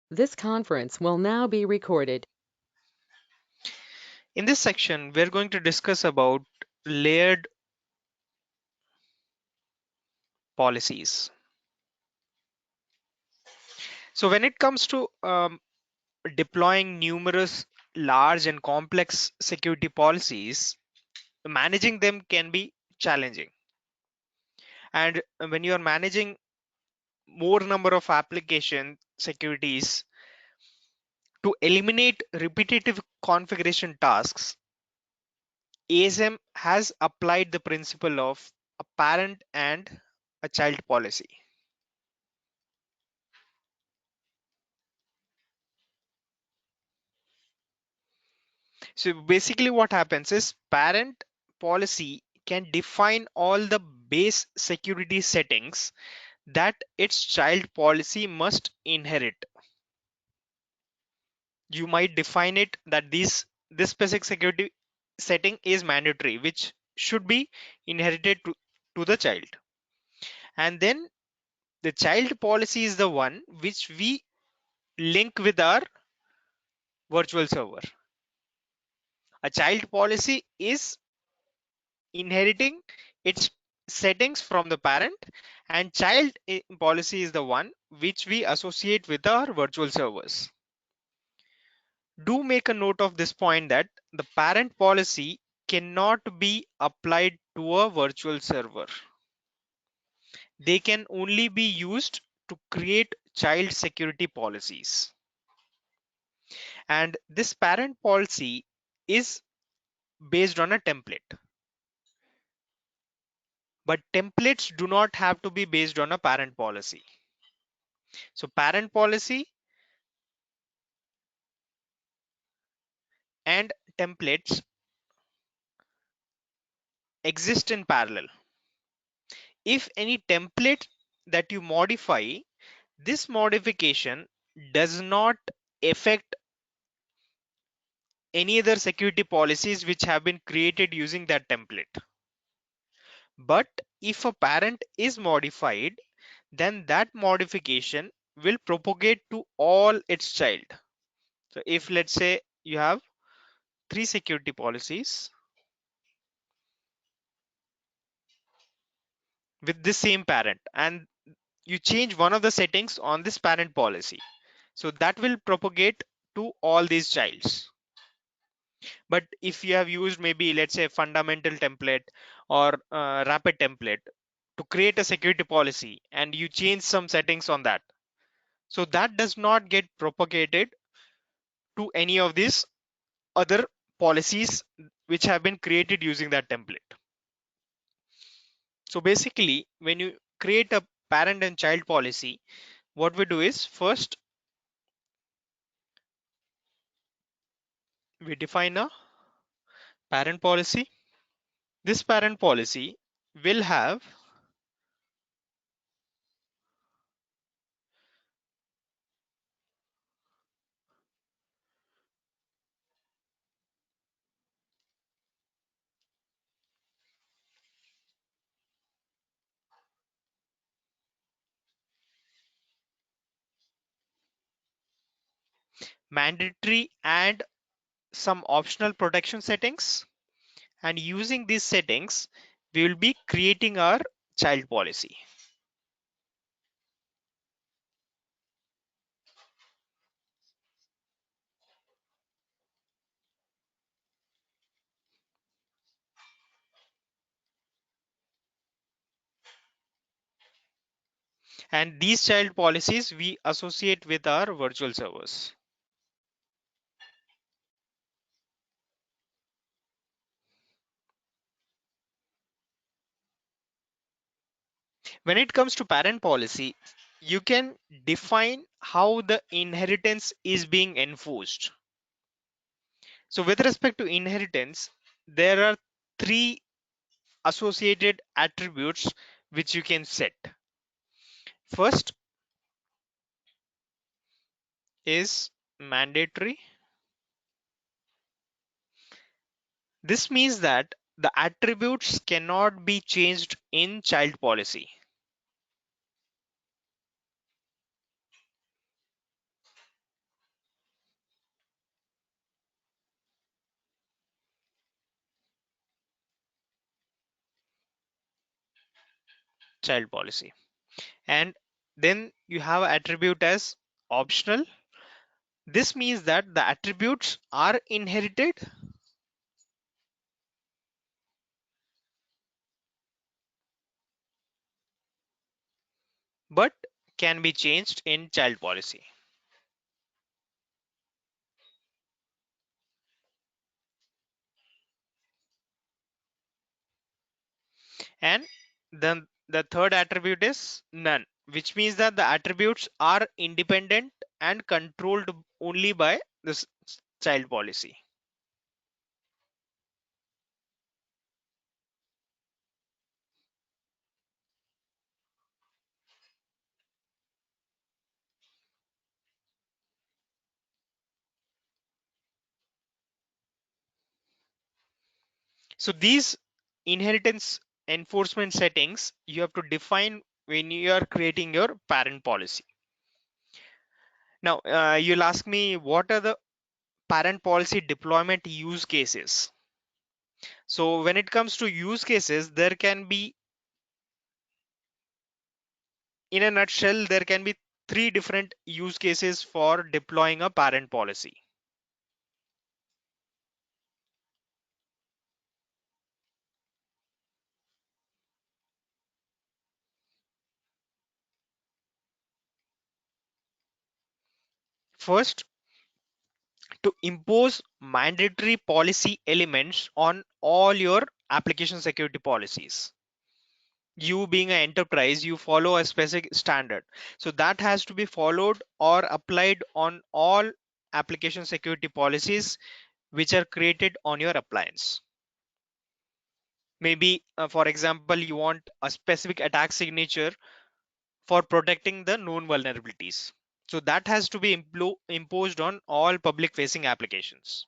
This conference will now be recorded. In this section, we're going to discuss about layered policies. So when it comes to deploying numerous large and complex security policies, managing them can be challenging. And when you are managing more number of application securities to eliminate repetitive configuration tasks, ASM has applied the principle of a parent and a child policy. So basically what happens is parent policy can define all the base security settings that its child policy must inherit. You might define it that this specific security setting is mandatory, which should be inherited to the child. And then the child policy is the one which we link with our virtual server. A child policy is inheriting its settings from the parent, and child policy is the one which we associate with our virtual servers. Do make a note of this point that the parent policy cannot be applied to a virtual server. They can only be used to create child security policies. And this parent policy is based on a template. But templates do not have to be based on a parent policy. So parent policy and templates exist in parallel. If any template that you modify, this modification does not affect any other security policies which have been created using that template. But if a parent is modified, then that modification will propagate to all its child. So if let's say you have three security policies with the same parent and you change one of the settings on this parent policy, so that will propagate to all these childs. But if you have used maybe let's say fundamental template or rapid template to create a security policy and you change some settings on that, so that does not get propagated to any of these other policies which have been created using that template. So basically when you create a parent and child policy, what we do is first we define a parent policy. This parent policy will have mandatory and some optional protection settings, and using these settings we will be creating our child policy. And these child policies we associate with our virtual servers. When it comes to parent policy, you can define how the inheritance is being enforced. So with respect to inheritance, there are three associated attributes which you can set. First is mandatory. This means that the attributes cannot be changed in child policy. child policy. And then you have attribute as optional. This means that the attributes are inherited but can be changed in child policy. And then the third attribute is none, which means that the attributes are independent and controlled only by this child policy. So these inheritance enforcement settings you have to define when you are creating your parent policy. Now, you'll ask me what are the parent policy deployment use cases. So when it comes to use cases, there can be, in a nutshell, there can be three different use cases for deploying a parent policy. First, to impose mandatory policy elements on all your application security policies. You being an enterprise, you follow a specific standard. So that has to be followed or applied on all application security policies which are created on your appliance. Maybe, for example, you want a specific attack signature for protecting the known vulnerabilities. So that has to be imposed on all public facing applications.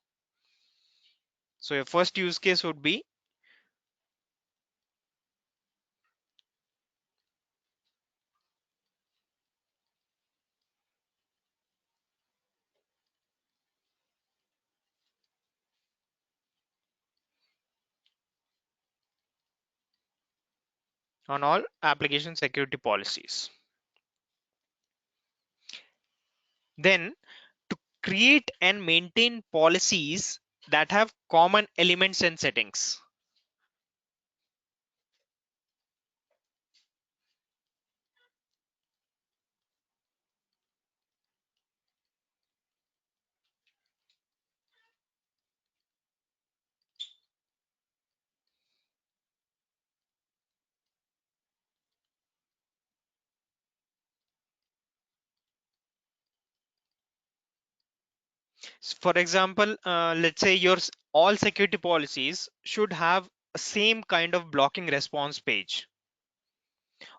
So your first use case would be on all application security policies. Then to create and maintain policies that have common elements and settings. For example, let's say your all security policies should have a same kind of blocking response page,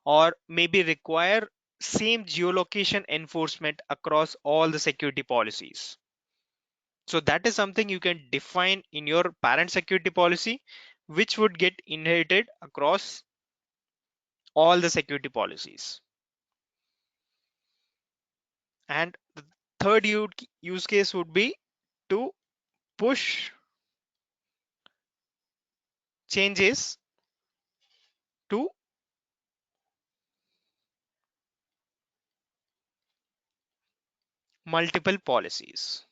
or maybe require same geolocation enforcement across all the security policies. So that is something you can define in your parent security policy, which would get inherited across all the security policies. And the third use case would be to push changes to multiple policies.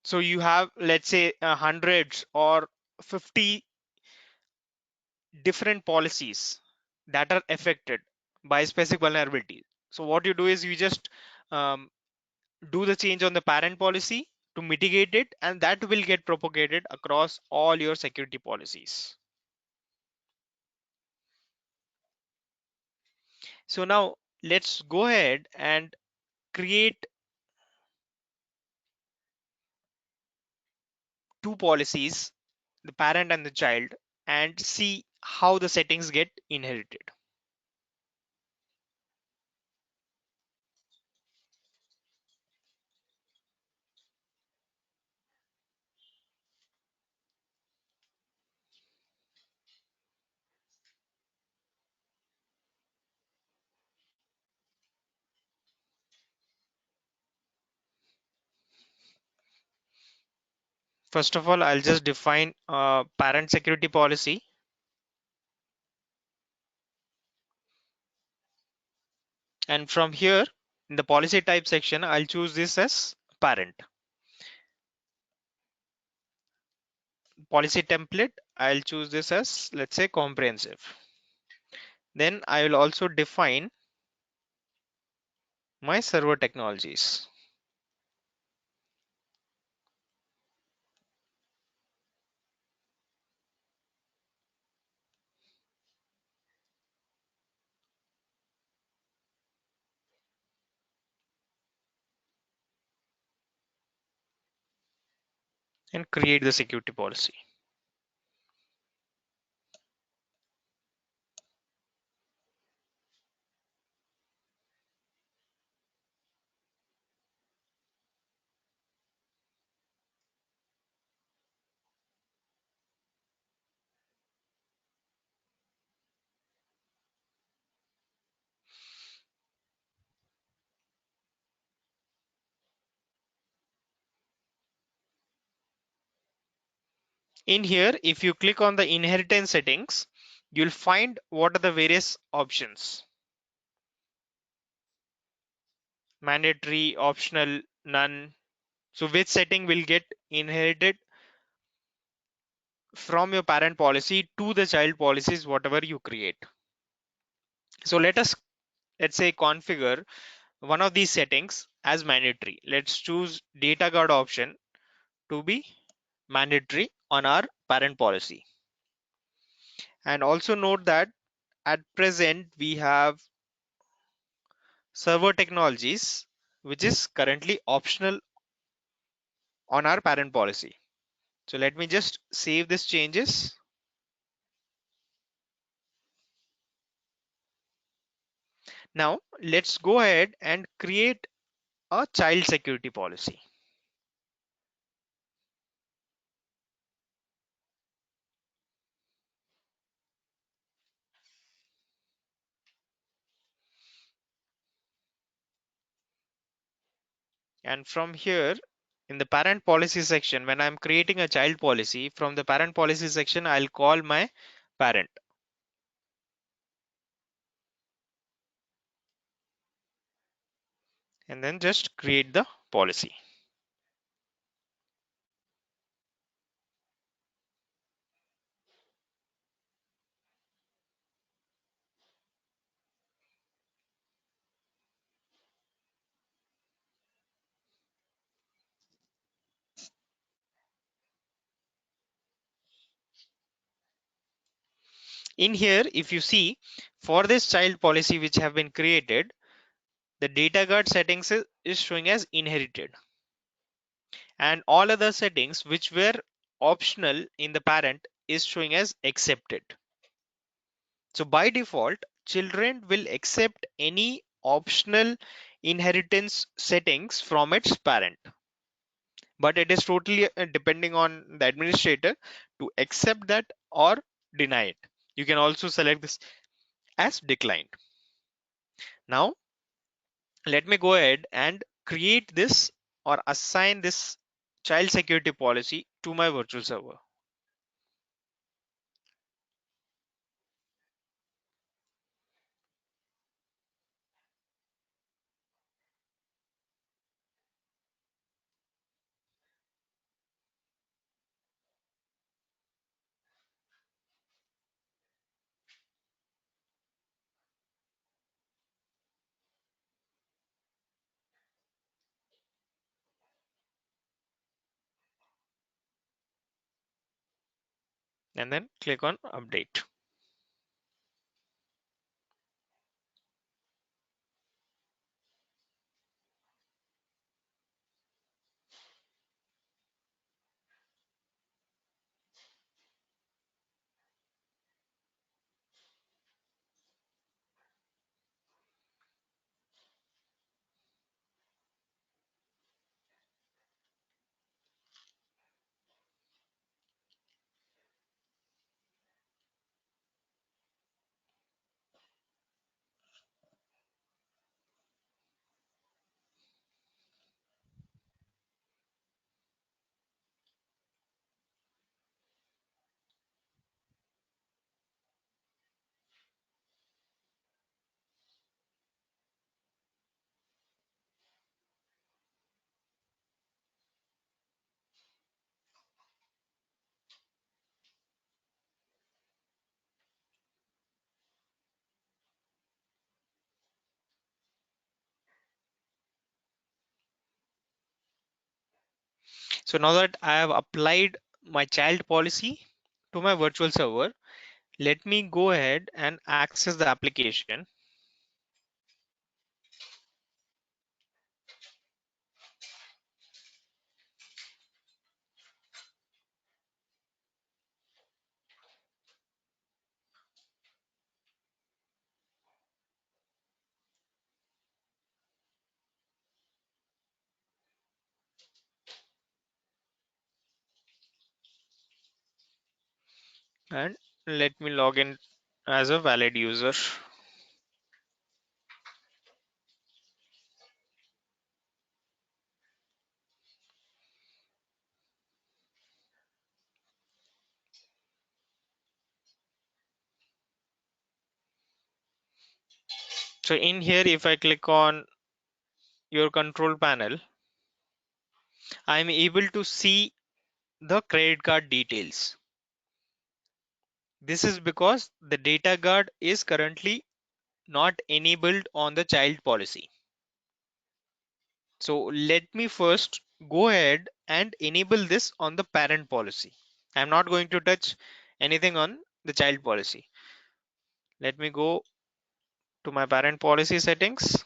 So you have, let's say, hundreds or 50 different policies that are affected by specific vulnerability. So what you do is you just um, do the change on the parent policy to mitigate it, and that will get propagated across all your security policies. So now let's go ahead and create two policies, the parent and the child, and see how the settings get inherited. First of all, I'll just define parent security policy. And from here in the policy type section, I'll choose this as parent. Policy template, I'll choose this as, let's say, comprehensive. Then I will also define my server technologies and create the security policy. In here, if you click on the inheritance settings, you'll find what are the various options: mandatory, optional, none. So which setting will get inherited from your parent policy to the child policies, whatever you create. So let's say configure one of these settings as mandatory. Let's choose data guard option to be mandatory on our parent policy. And also note that at present we have server technologies, which is currently optional on our parent policy. So let me just save these changes. Now let's go ahead and create a child security policy. And from here, in the parent policy section, when I'm creating a child policy, from the parent policy section, I'll call my parent and then just create the policy. In here, if you see, for this child policy which have been created, the data guard settings is showing as inherited, and all other settings which were optional in the parent is showing as accepted. So by default, children will accept any optional inheritance settings from its parent, but it is totally depending on the administrator to accept that or deny it. You can also select this as declined. Now let me go ahead and create this or assign this child security policy to my virtual server. And then click on update. So now that I have applied my child policy to my virtual server, let me go ahead and access the application. And let me log in as a valid user. So in here, if I click on your control panel, I'm able to see the credit card details. This is because the data guard is currently not enabled on the child policy. So let me first go ahead and enable this on the parent policy. I'm not going to touch anything on the child policy. Let me go to my parent policy settings,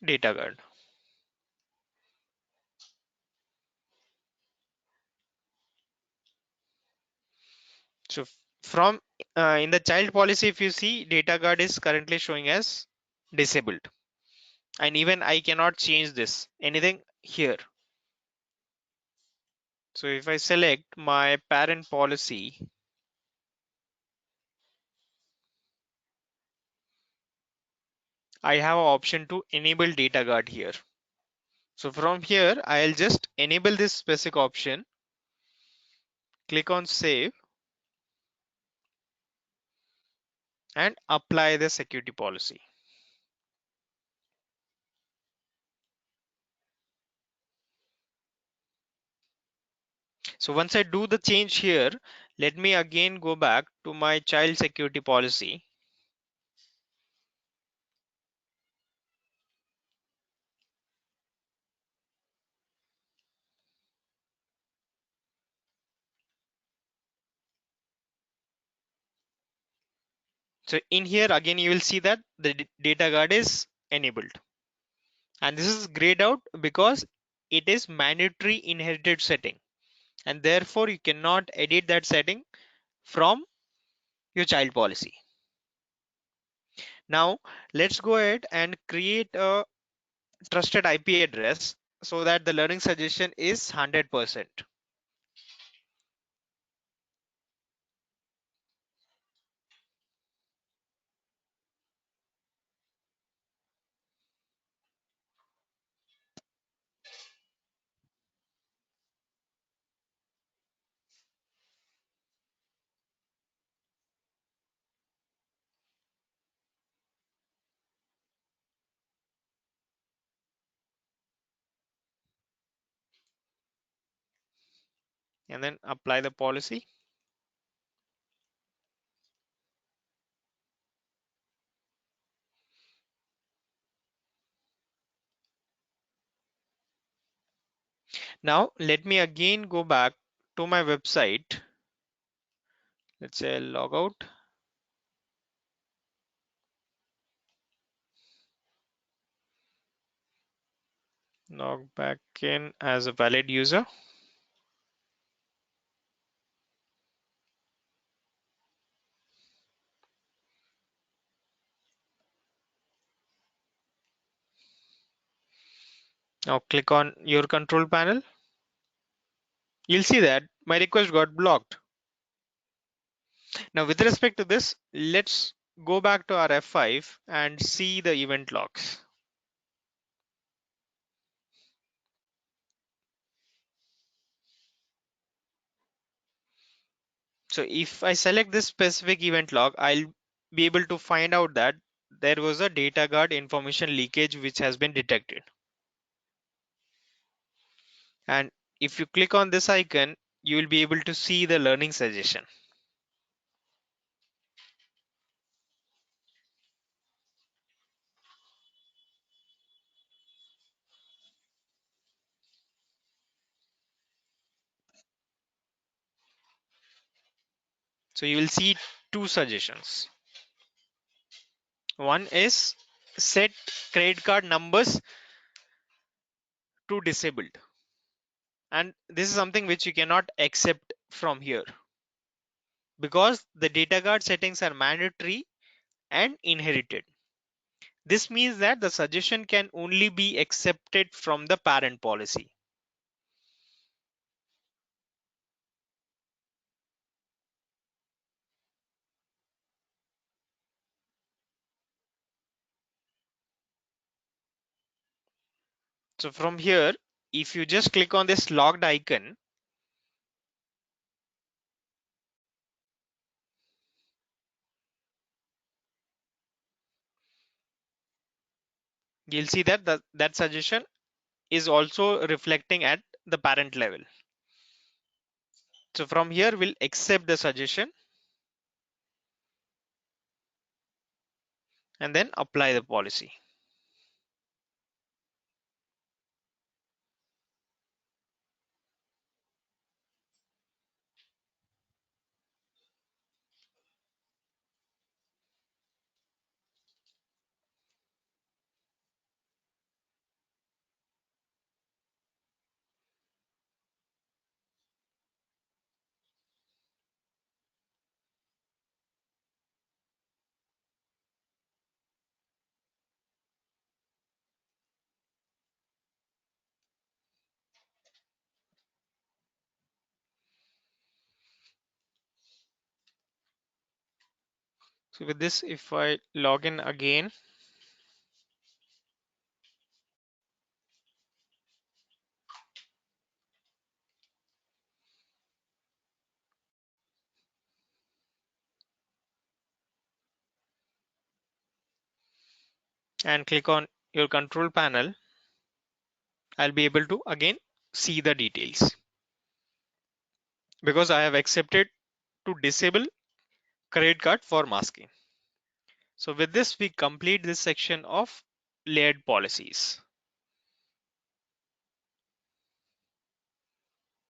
data guard. So from in the child policy, if you see, data guard is currently showing as disabled, and even I cannot change this anything here. So if I select my parent policy, I have an option to enable data guard here. So from here, I'll just enable this specific option, click on save, and apply the security policy. So once I do the change here, let me again go back to my child security policy. So in here again, you will see that the data guard is enabled. And this is grayed out because it is mandatory inherited setting. And therefore you cannot edit that setting from your child policy. Now let's go ahead and create a trusted IP address so that the learning suggestion is 100%. And then apply the policy. Now let me again go back to my website. Let's say log out. Log back in as a valid user. Now click on your control panel. You'll see that my request got blocked. Now with respect to this, let's go back to our F5 and see the event logs. So if I select this specific event log, I'll be able to find out that there was a data guard information leakage which has been detected. And if you click on this icon, you will be able to see the learning suggestion. So you will see two suggestions. One is set credit card numbers to disabled, and this is something which you cannot accept from here because the data card settings are mandatory and inherited. This means that the suggestion can only be accepted from the parent policy. So from here, if you just click on this logged icon, you'll see that that suggestion is also reflecting at the parent level. So from here, we'll accept the suggestion and then apply the policy. So with this, if I log in again and click on your control panel, I'll be able to again see the details because I have accepted to disable credit card for masking. So with this, we complete this section of layered policies.